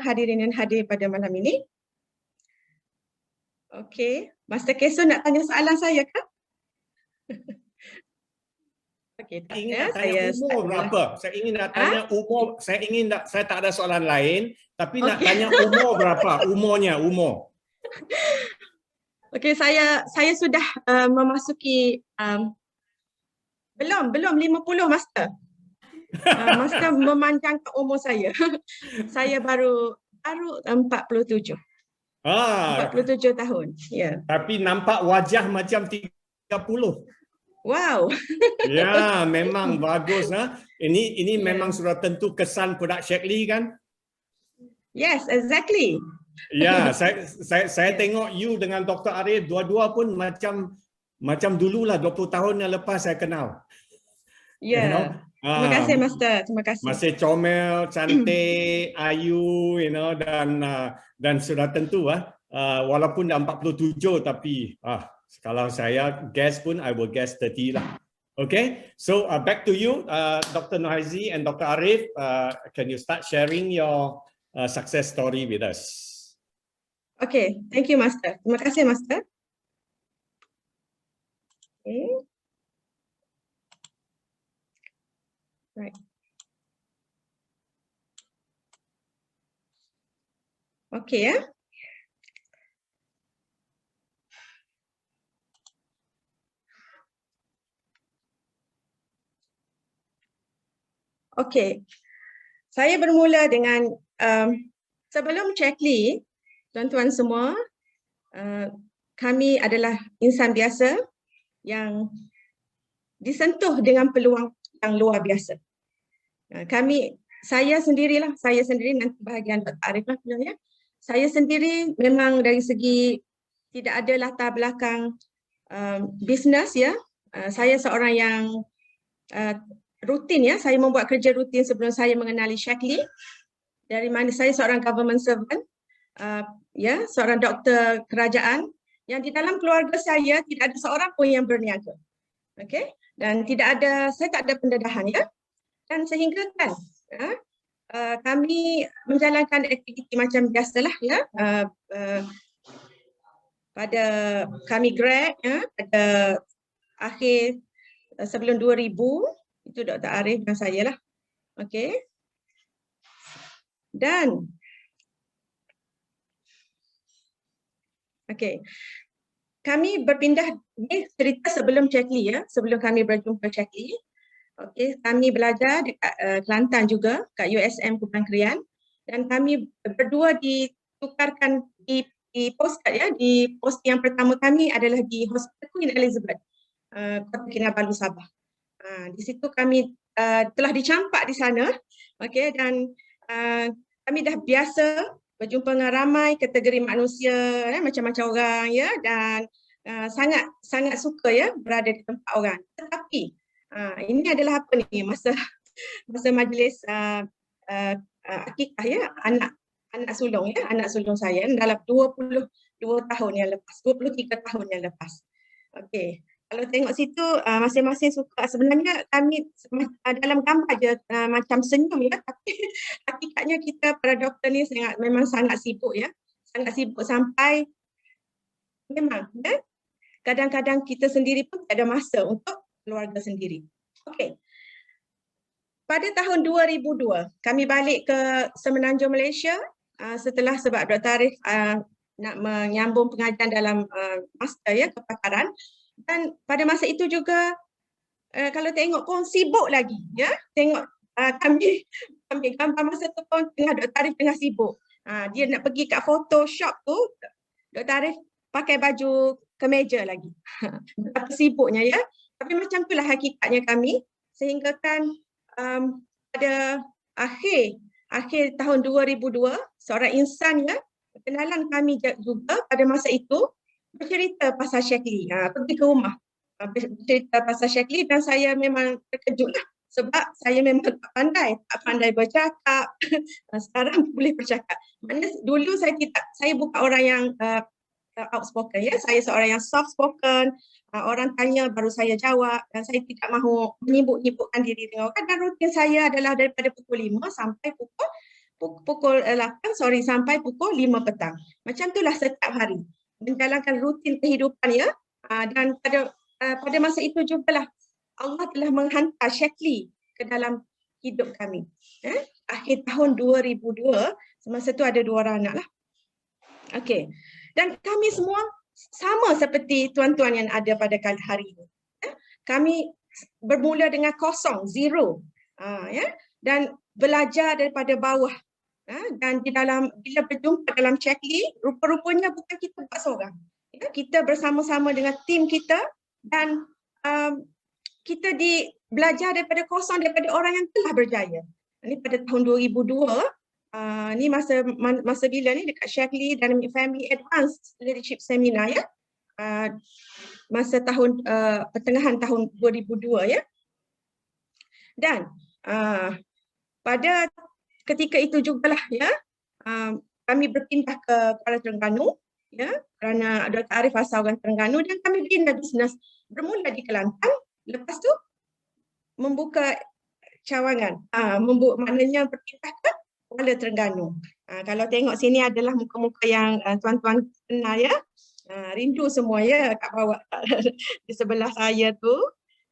hadirin yang hadir pada malam ini. Okey, Master Keso nak tanya soalan saya ke? Okey, tak ingin ada. nak tanya umur berapa? Saya ingin nak tanya umur. Saya tak ada soalan lain, tapi nak tanya umur berapa? Umur. Okey, saya sudah memasuki belum 50 Master. Master memanjangkan umur saya. Saya baru 47. 47 tahun. Ya. Tapi nampak wajah macam 30. Wow. Ya, memang bagus. Ini memang sudah tentu kesan produk Shaklee kan? Yes, exactly. Ya, saya tengok you dengan Dr. Arif dua-dua pun macam dululah 20 tahun yang lepas saya kenal. Ya. You know? Terima kasih Master, terima kasih. Masih comel, cantik, ayu, dan sudah tentu walaupun dah 47 tapi kalau saya guess pun I will guess 30 lah. Okay, so back to you, Dr. Nurhaizi and Dr. Arif. Can you start sharing your success story with us? Okay, thank you Master. Terima kasih Master. Okay. Right. Okay ya. Okay, saya bermula dengan sebelum Shaklee, tuan-tuan semua, kami adalah insan biasa yang disentuh dengan peluang yang luar biasa. Saya sendiri nanti bahagian Dr. Arif lah sebenarnya. Saya sendiri memang dari segi tidak ada latar belakang bisnes ya. Saya seorang yang rutin ya, saya membuat kerja rutin sebelum saya mengenali Shaklee. Dari mana saya seorang government servant, ya, seorang doktor kerajaan yang di dalam keluarga saya tidak ada seorang pun yang berniaga. Okey, dan saya tak ada pendedahan ya. Dan sehingga kan kami menjalankan aktiviti macam biasalah ya. Pada kami grad ya, pada akhir sebelum 2000. Itu Dr. Arif dan saya lah. Okey. Dan kami berpindah, ini cerita sebelum Shaklee ya, sebelum kami berjumpa Shaklee. Okey, kami belajar dekat Kelantan juga, kat USM Kupang Krian, dan kami berdua ditukarkan di postcard ya, di post yang pertama kami adalah di Hospital Queen Elizabeth, Kota Kinabalu, Sabah. Di situ kami telah dicampak di sana, okey, dan kami dah biasa berjumpa dengan ramai kategori manusia, macam-macam orang ya, dan sangat suka ya berada di tempat orang. Tetapi ini adalah apa ni, masa majlis akikah ya, anak sulung saya dalam 22 tahun yang lepas, 23 tahun yang lepas. Okey. Kalau tengok situ masing-masing suka, sebenarnya kami dalam gambar je macam senyum ya, tapi hakikatnya kita para doktor ni memang sangat sibuk ya. Sangat sibuk sampai memang ya, kadang-kadang kita sendiri pun tak ada masa untuk keluarga sendiri. Okey. Pada tahun 2002 kami balik ke Semenanjung Malaysia setelah sebab Dr. Arif nak menyambung pengajian dalam master ya, kepakaran. Dan pada masa itu juga kalau tengok pun sibuk lagi ya. Tengok kami ambil gambar masa tu pun Dr. Arif tengah sibuk. Dia nak pergi kat Photoshop tu, Dr. Arif pakai baju kemeja lagi. Betapa sibuknya ya. Tapi macam itulah hakikatnya kami, sehingga kan pada akhir tahun 2002 seorang insan ya, kenalan kami juga pada masa itu bercerita pasal Shaklee, pergi ke rumah bercerita pasal Shaklee, dan saya memang terkejut lah sebab saya memang tak pandai bercakap. Sekarang boleh bercakap. Maknanya dulu saya bukan orang yang outspoken ya, saya seorang yang soft spoken. Orang tanya baru saya jawab, dan saya tidak mahu menyibuk-nyibukkan diri dengan orang, dan rutin saya adalah daripada pukul 5 sampai pukul pukul 8 sampai pukul 5 petang. Macam itulah setiap hari. Menjalankan rutin kehidupan ya. Dan pada masa itu jugalah Allah telah menghantar Shaklee ke dalam hidup kami. Akhir tahun 2002, semasa itu ada 2 orang anak lah. Okey. Dan kami semua sama seperti tuan-tuan yang ada pada hari ini. Kami bermula dengan kosong, zero. Dan belajar daripada bawah. Dan bila berjumpa dalam Shaklee, rupa-rupanya bukan kita buat seorang. Kita bersama-sama dengan tim kita dan kita belajar daripada kosong daripada orang yang telah berjaya. Ini pada tahun 2002, ni masa bila ni dekat Shaklee Dynamic Family Advanced Leadership Seminar ya. Masa tahun pertengahan tahun 2002 ya. Dan pada ketika itu jugalah ya, kami berpindah ke Kuala Terengganu ya, kerana Dr. Arif asal orang Terengganu dan kami bina bisnes bermula di Kelantan, lepas tu membuka cawangan, maknanya berpindah ke Kuala Terengganu. Kalau tengok sini adalah muka-muka yang tuan-tuan kenal ya, rindu semua ya kat bawah di sebelah saya tu.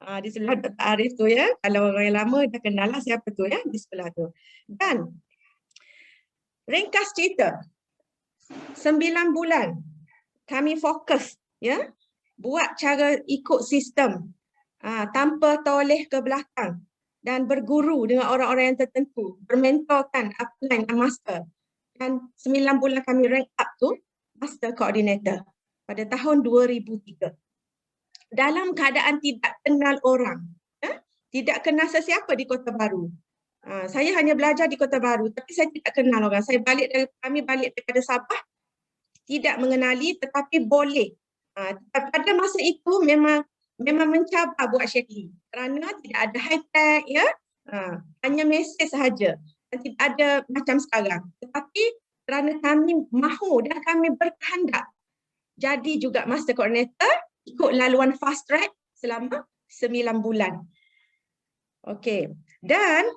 Di sebelah Dr. Arif tu ya, kalau orang yang lama dah kenal lah siapa tu ya, di sebelah tu. Dan ringkas cerita, 9 bulan kami fokus ya, buat cara ikut sistem tanpa toleh ke belakang dan berguru dengan orang-orang yang tertentu, bermentorkan upline dan master. Dan 9 bulan kami rank up tu master coordinator pada tahun 2003. Dalam keadaan tidak kenal orang, tidak kenal sesiapa di Kota Baru. Saya hanya belajar di Kota Baru, tapi saya tidak kenal orang. Kami balik daripada Sabah, tidak mengenali tetapi boleh. Pada masa itu memang mencabar buat Shaklee kerana tidak ada high-tech ya, hanya mesej sahaja dan tidak ada macam sekarang. Tetapi kerana kami mahu dan kami berkehendak jadi juga master coordinator, ikut laluan fast track selama 9 bulan. Okey. Dan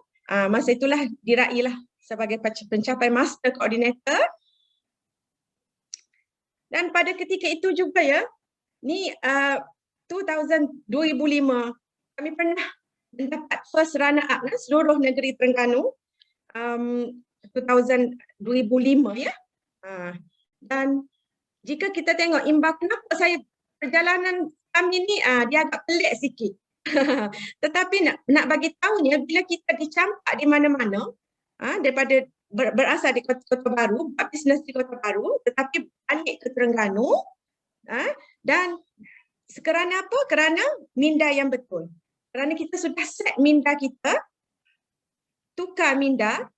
masa itulah dirailah sebagai pencapaian master coordinator. Dan pada ketika itu juga ya, ni 2005 kami pernah mendapat first runner up seluruh negeri Terengganu 2005 ya. Dan jika kita tengok imbas, kenapa saya perjalanan kami ni dia agak pelik sikit. Tetapi nak bagi tahunya, bila kita dicampak di mana-mana, daripada berasal di Kota Baru, buat bisnes di Kota Baru, tetapi balik ke Terengganu, dan kerana apa? Kerana minda yang betul. Kerana kita sudah set minda kita, tukar minda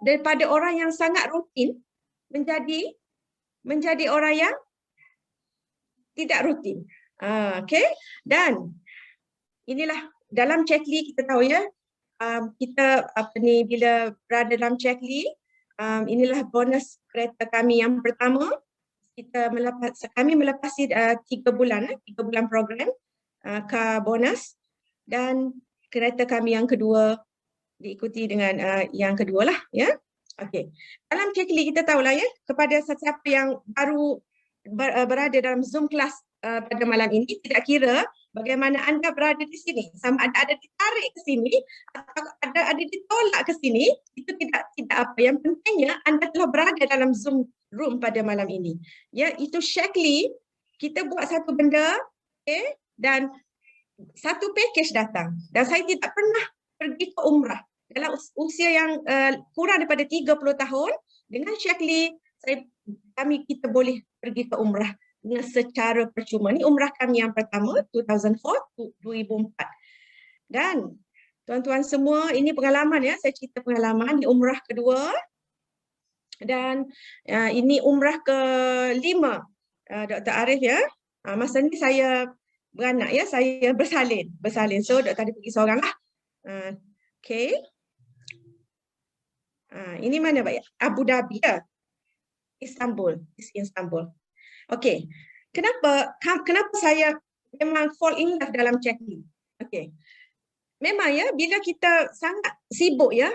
daripada orang yang sangat rutin menjadi orang yang tidak rutin. Okey. Dan inilah dalam Shaklee kita tahu ya, kita bila berada dalam Shaklee, inilah bonus kereta kami yang pertama. Kami melepasi 3 bulan program car bonus, dan kereta kami yang kedua diikuti dengan yang kedua lah ya. Okey. Dalam Shaklee kita tahulah ya, kepada sesiapa yang baru berada dalam Zoom kelas pada malam ini, tidak kira bagaimana anda berada di sini, sama ada ditarik ke sini atau ada ditolak ke sini, itu tidak apa. Yang pentingnya anda telah berada dalam Zoom room pada malam ini. Ya, itu Shaklee, kita buat satu benda, okay, dan satu package datang. Dan saya tidak pernah pergi ke umrah. Dalam usia yang kurang daripada 30 tahun, dengan Shaklee, kita boleh pergi ke umrah dengan secara percuma. Ini umrah kami yang pertama, 2004. Dan tuan-tuan semua, ini pengalaman ya, saya cerita pengalaman di umrah kedua. Dan ini umrah ke-5 Dr. Arif ya. Masa ni saya beranak ya, saya bersalin. So Dr. Arif pergi seorang lah. Okay. Ini mana Pak? Abu Dhabi ya. Istanbul. Okay. Kenapa saya memang fall in love dalam Shaklee? Okay. Memang ya, bila kita sangat sibuk ya,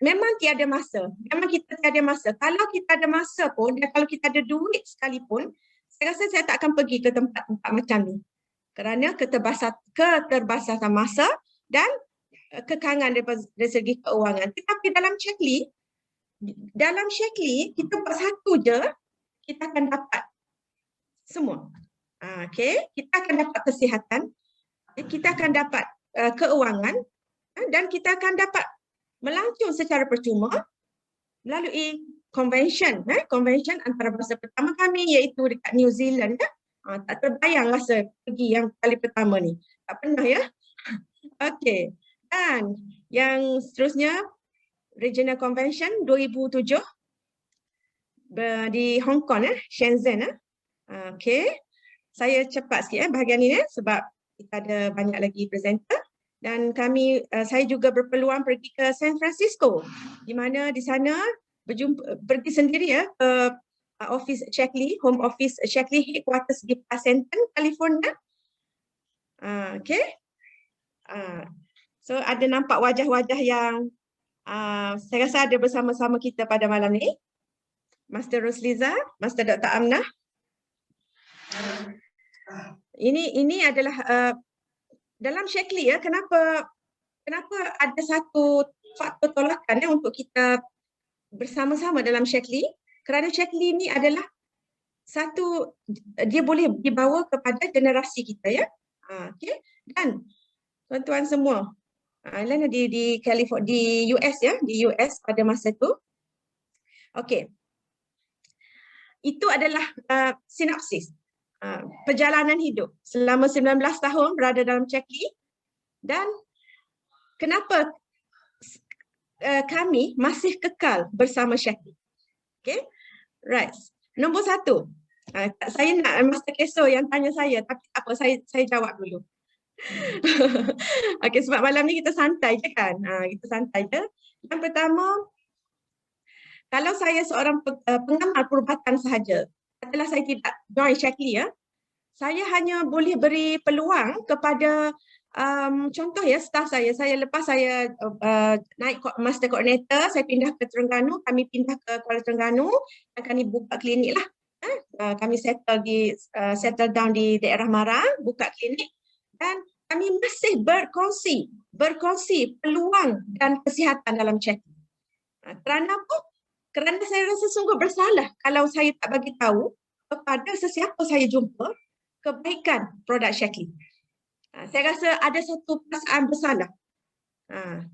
memang tiada masa. Memang kita tiada masa. Kalau kita ada masa pun dan kalau kita ada duit sekalipun, saya rasa saya tak akan pergi ke tempat-tempat macam ni. Kerana keterbatasan masa dan kekangan dari segi keuangan. Tetapi dalam Shaklee kita buat satu je, kita akan dapat semua. Okay, kita akan dapat kesihatan, kita akan dapat keuangan dan kita akan dapat melancong secara percuma melalui convention antarabangsa pertama kami iaitu dekat New Zealand. Tak terbayang rasa pergi yang kali pertama ni. Tak pernah ya. Okey. Dan yang seterusnya Regional Convention 2007 di Hong Kong Shenzhen. Okey. Saya cepat sikit bahagian ini sebab kita ada banyak lagi presenter. Dan saya juga berpeluang pergi ke San Francisco, di mana di sana pergi sendiri ke office Shaklee, home office Shaklee headquarters di Pasadena, California. Okay. So ada nampak wajah-wajah yang saya rasa ada bersama-sama kita pada malam ni. Master Rosliza, Master Dr. Amnah. Ini adalah dalam Shaklee kenapa ada satu faktor tolakan untuk kita bersama-sama dalam Shaklee? Kerana Shaklee ni adalah dia boleh dibawa kepada generasi kita ya. Okay. Dan tuan-tuan semua, di California, di US ya, di US pada masa itu. Okey. Itu adalah sinopsis perjalanan hidup selama 19 tahun berada dalam Shaklee dan kenapa kami masih kekal bersama Shaklee. Okay, right. Nombor 1, saya nak Master Keso yang tanya saya, tapi apa, saya jawab dulu. Okay, sebab malam ni kita santai je kan, kita santai je. Yang pertama, kalau saya seorang pengamal perubatan sahaja, katalah saya tidak join Shaklee saya hanya boleh beri peluang kepada contoh ya staff saya lepas saya naik Master Coordinator, saya pindah ke Terengganu, kami pindah ke Kuala Terengganu dan kami buka klinik lah. Kami settle down di daerah Marang, buka klinik dan kami masih berkongsi peluang dan kesihatan dalam Shaklee. Kerana apa? Kerana saya rasa sungguh bersalah kalau saya tak bagi tahu kepada sesiapa saya jumpa kebaikan produk Shaklee. Saya rasa ada satu perasaan bersalah.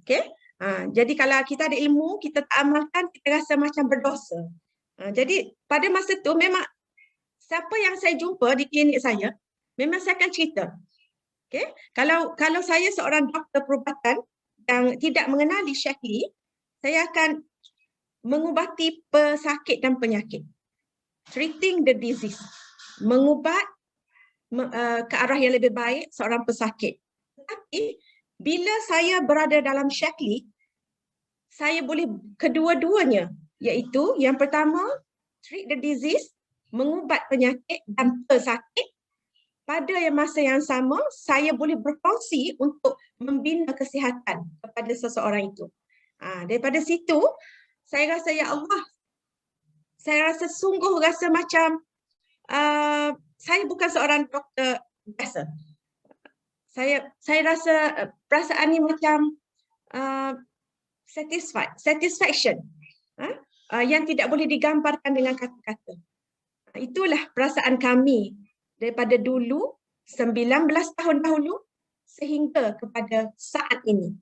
Okay? Jadi kalau kita ada ilmu, kita tak amalkan, kita rasa macam berdosa. Jadi pada masa tu memang siapa yang saya jumpa di klinik saya, memang saya akan cerita. Okay? Kalau saya seorang doktor perubatan yang tidak mengenali Shaklee, saya akan mengubati pesakit dan penyakit. Treating the disease. Mengubat ke arah yang lebih baik seorang pesakit. Tetapi bila saya berada dalam Shaklee, saya boleh kedua-duanya, iaitu yang pertama, treat the disease, mengubat penyakit dan pesakit. Pada masa yang sama, saya boleh berfungsi untuk membina kesihatan kepada seseorang itu. Daripada situ, saya rasa ya Allah, saya rasa sungguh rasa macam saya bukan seorang doktor biasa. Saya rasa perasaan ni macam satisfaction yang tidak boleh digambarkan dengan kata-kata. Itulah perasaan kami daripada dulu, 19 tahun dahulu sehingga kepada saat ini.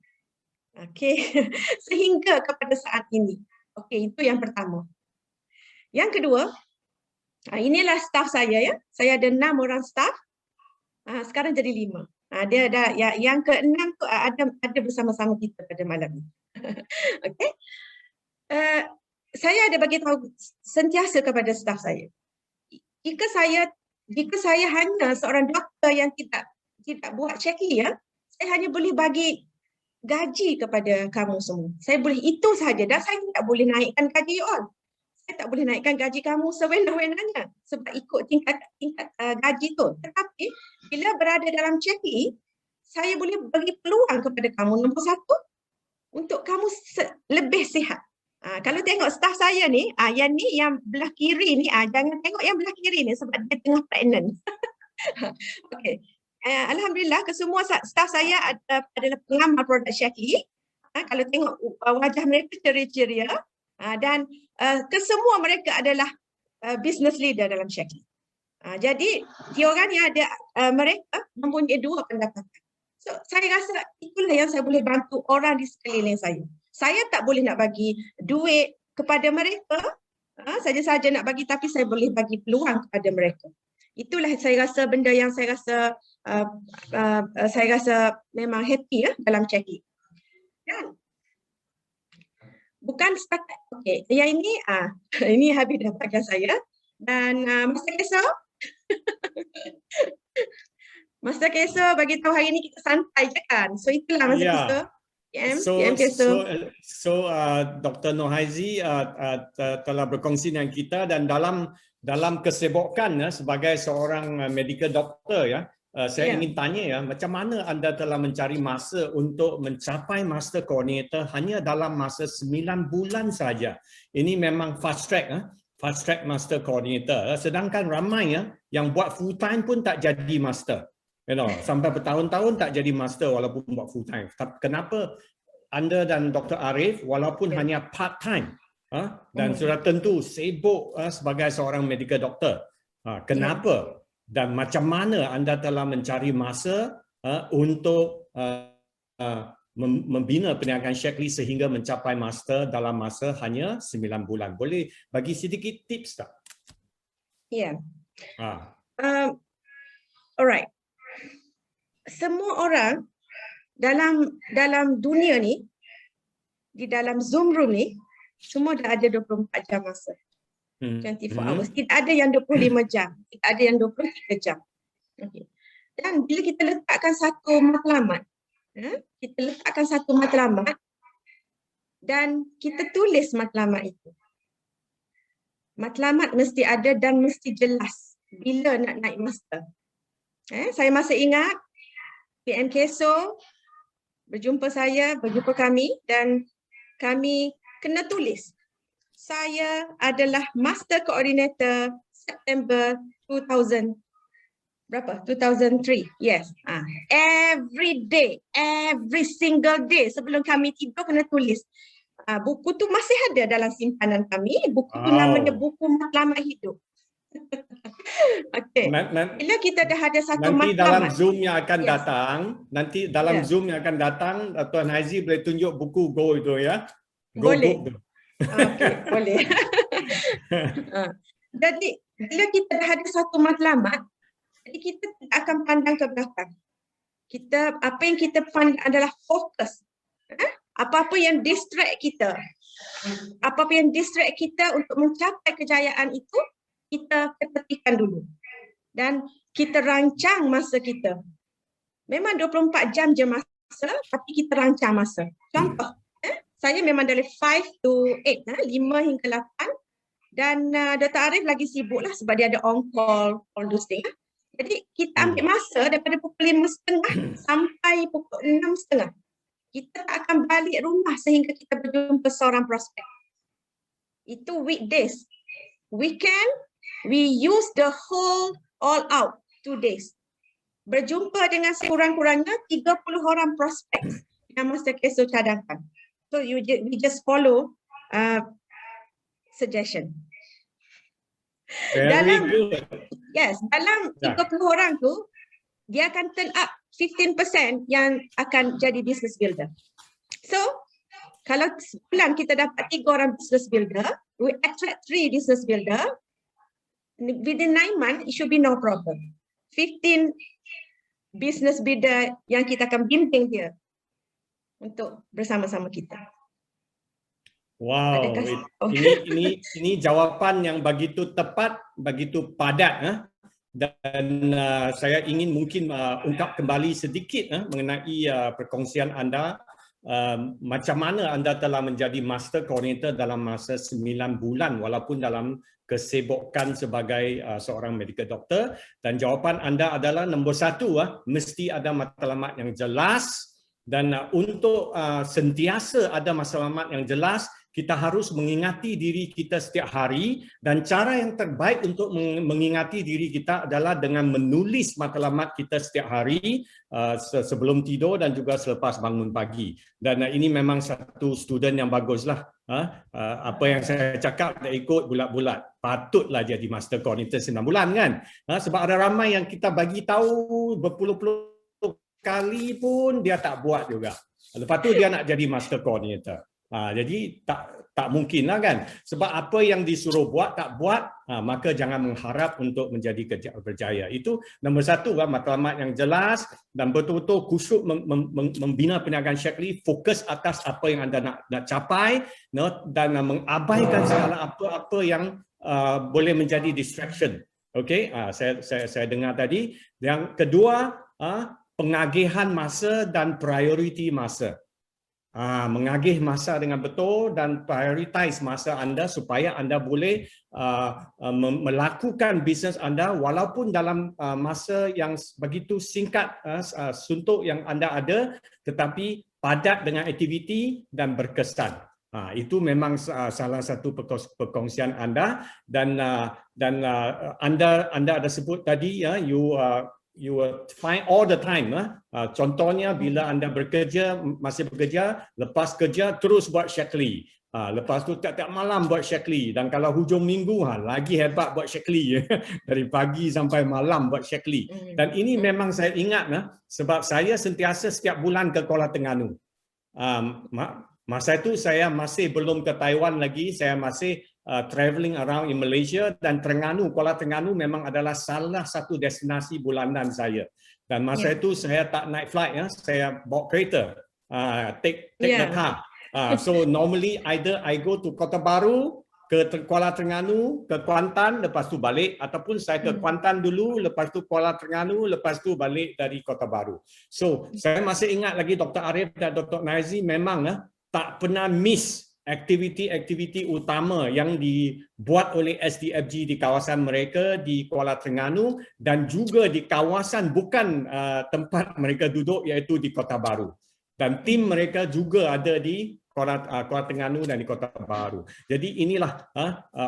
Okey, sehingga kepada saat ini. Okey, itu yang pertama. Yang kedua, inilah staff saya ya. Saya ada 6 orang staff. Sekarang jadi 5. Dia ada yang ke-6 tu ada bersama-sama kita pada malam ini. Okey. Saya ada bagi tahu sentiasa kepada staff saya. Jika saya hanya seorang doktor yang tidak buat Shaklee saya hanya boleh bagi gaji kepada kamu semua. Saya boleh itu sahaja dan saya tidak boleh naikkan gaji you all. Saya tak boleh naikkan gaji kamu sewenang-wenangnya sebab ikut tingkat gaji tu. Tetapi bila berada dalam Shaklee, saya boleh bagi peluang kepada kamu. Nombor 1, untuk kamu lebih sihat. Kalau tengok staff saya ni, yang ni yang belah kiri ni, jangan tengok yang belah kiri ni sebab dia tengah pregnant. Okey. Alhamdulillah kesemua staff saya adalah pengamal produk Shaklee. Kalau tengok wajah mereka ceria-ceria, dan kesemua mereka adalah business leader dalam Shaklee. Jadi diorang yang ada mereka mempunyai dua pendapatan. So saya rasa itulah yang saya boleh bantu orang di sekeliling saya. Saya tak boleh nak bagi duit kepada mereka, saja-saja nak bagi, tapi saya boleh bagi peluang kepada mereka. Itulah saya rasa benda yang saya rasa memang happy dalam Shaklee. Dan bukan setakat, okey, yang ini ini habis dah bagian saya. Dan Master Kesar Master Kesar bagi tahu hari ni kita santai je kan. So itulah Master Kesar. Dr. Nurhaizi telah berkongsi dengan kita, dan dalam kesibukan sebagai seorang medical doctor saya ingin tanya macam mana anda telah mencari masa untuk mencapai Master Coordinator hanya dalam masa 9 bulan saja. Ini memang fast track Master Coordinator. Sedangkan ramai yang buat full time pun tak jadi Master. Sampai bertahun-tahun tak jadi Master walaupun buat full time. Kenapa anda dan Dr. Arif walaupun hanya part time dan sudah tentu sibuk sebagai seorang medical doctor, kenapa dan macam mana anda telah mencari masa untuk membina perniagaan Shaklee sehingga mencapai Master dalam masa hanya 9 bulan? Boleh bagi sedikit tips tak? Ya. Alright. Semua orang dalam dunia ni, di dalam Zoom room ni, semua dah ada 24 jam masa. 24 hours. Tidak ada yang 25 jam. Tidak ada yang 23 jam. Okay. Dan bila kita letakkan satu matlamat, dan kita tulis matlamat itu. Matlamat mesti ada dan mesti jelas bila nak naik Master. Saya masih ingat PM Keso berjumpa kami, dan kami kena tulis. Saya adalah Master Coordinator September 2000. Berapa? 2003. Yes. Every day, every single day sebelum kami tidur kena tulis. Buku tu masih ada dalam simpanan kami. Buku tu namanya buku matlamat hidup. Okey. Bila kita dah ada satu nanti matlamat. Dalam Zoom yang akan datang, Zoom yang akan datang, Tuan Haizi boleh tunjuk buku Go itu ya. Go boleh. Book tu. Okey, boleh. Jadi bila kita dah ada satu matlamat, jadi kita tidak akan pandang ke belakang. Apa yang kita pandang adalah fokus. Apa-apa yang distract kita. Apa-apa yang distract kita untuk mencapai kejayaan itu, kita ketepikan dulu. Dan kita rancang masa kita. Memang 24 jam je masa, tapi kita rancang masa. Contoh, saya memang dari 5 to 8, 5 hingga 8. Dan Dr. Arif lagi sibuk lah sebab dia ada on-call, all those things. Jadi kita ambil masa daripada pukul 5.30 sampai pukul 6.30. Kita tak akan balik rumah sehingga kita berjumpa seorang prospek. Itu weekdays. Weekend, we use the whole all out 2 days. Berjumpa dengan sekurang-kurangnya 30 orang prospek yang Master Kesar cadangkan. So we just follow suggestion. Very good. Yes, dalam 30 orang tu, dia akan turn up 15% yang akan jadi business builder. So, kalau sebulan kita dapat 3 orang business builder, we attract 3 business builder, within 9 months, it should be no problem. 15 business builder yang kita akan bimbing dia untuk bersama-sama kita. Wow, ini jawapan yang begitu tepat, begitu padat, dan saya ingin mungkin ungkap kembali sedikit mengenai perkongsian anda, macam mana anda telah menjadi Master Coordinator dalam masa 9 bulan walaupun dalam kesibukan sebagai seorang medical doctor, dan jawapan anda adalah nombor 1, mesti ada matlamat yang jelas Dan untuk sentiasa ada matlamat yang jelas, kita harus mengingati diri kita setiap hari, dan cara yang terbaik untuk mengingati diri kita adalah dengan menulis matlamat kita setiap hari sebelum tidur dan juga selepas bangun pagi. Dan ini memang satu student yang baguslah. Apa yang saya cakap dah ikut bulat-bulat. Patutlah jadi master coordinator 9 bulan kan. Sebab ada ramai yang kita bagi tahu berpuluh-puluh kali pun dia tak buat juga. Lepas tu dia nak jadi master coordinator. Jadi tak mungkin lah kan. Sebab apa yang disuruh buat tak buat, maka jangan mengharap untuk menjadi berjaya. Itu nombor satu kan, matlamat yang jelas dan betul-betul khusyuk membina perniagaan Shaklee, fokus atas apa yang anda nak capai, dan mengabaikan segala apa-apa yang boleh menjadi distraction. Okey, saya dengar tadi. Yang kedua, pengagihan masa dan prioriti masa. Mengagih masa dengan betul dan prioritize masa anda supaya anda boleh melakukan bisnes anda walaupun dalam masa yang begitu singkat suntuk yang anda ada, tetapi padat dengan aktiviti dan berkesan. Itu memang salah satu perkongsian anda, dan anda ada sebut tadi ya, you will find all the time. Contohnya bila anda masih bekerja, lepas kerja terus buat Shaklee. Lepas tu tiap-tiap malam buat Shaklee, dan kalau hujung minggu lagi hebat buat Shaklee. Dari pagi sampai malam buat Shaklee. Dan ini memang saya ingat sebab saya sentiasa setiap bulan ke Kuala Terengganu. Masa itu saya masih belum ke Taiwan lagi, saya masih travelling around in Malaysia, dan Kuala Terengganu memang adalah salah satu destinasi bulanan saya. Dan masa itu saya tak naik flight ya, saya bawa kereta, take the car. So normally either I go to Kota Baru, ke Kuala Terengganu, ke Kuantan, lepas tu balik, ataupun saya ke Kuantan dulu, lepas tu Kuala Terengganu, lepas tu balik dari Kota Baru. So saya masih ingat lagi Dr. Arif dan Dr. Naizi memang tak pernah miss aktiviti-aktiviti utama yang dibuat oleh SDFG di kawasan mereka di Kuala Terengganu, dan juga di kawasan bukan tempat mereka duduk, iaitu di Kota Baru. Dan tim mereka juga ada di Kuala Terengganu dan di Kota Baru. Jadi inilah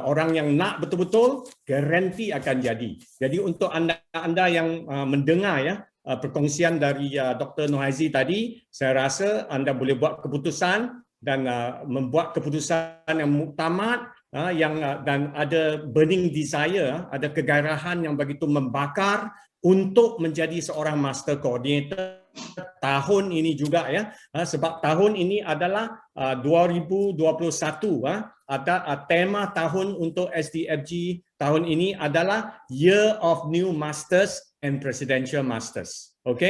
orang yang nak betul-betul, garanti akan jadi. Jadi untuk anda yang mendengar ya perkongsian dari Dr. Nohaizi tadi, saya rasa anda boleh buat keputusan dan membuat keputusan yang muktamad, dan ada burning desire, ada kegairahan yang begitu membakar untuk menjadi seorang master coordinator tahun ini juga ya. Sebab tahun ini adalah 2021, ada tema tahun untuk SDFG tahun ini adalah Year of New Masters and Presidential Masters. Okey.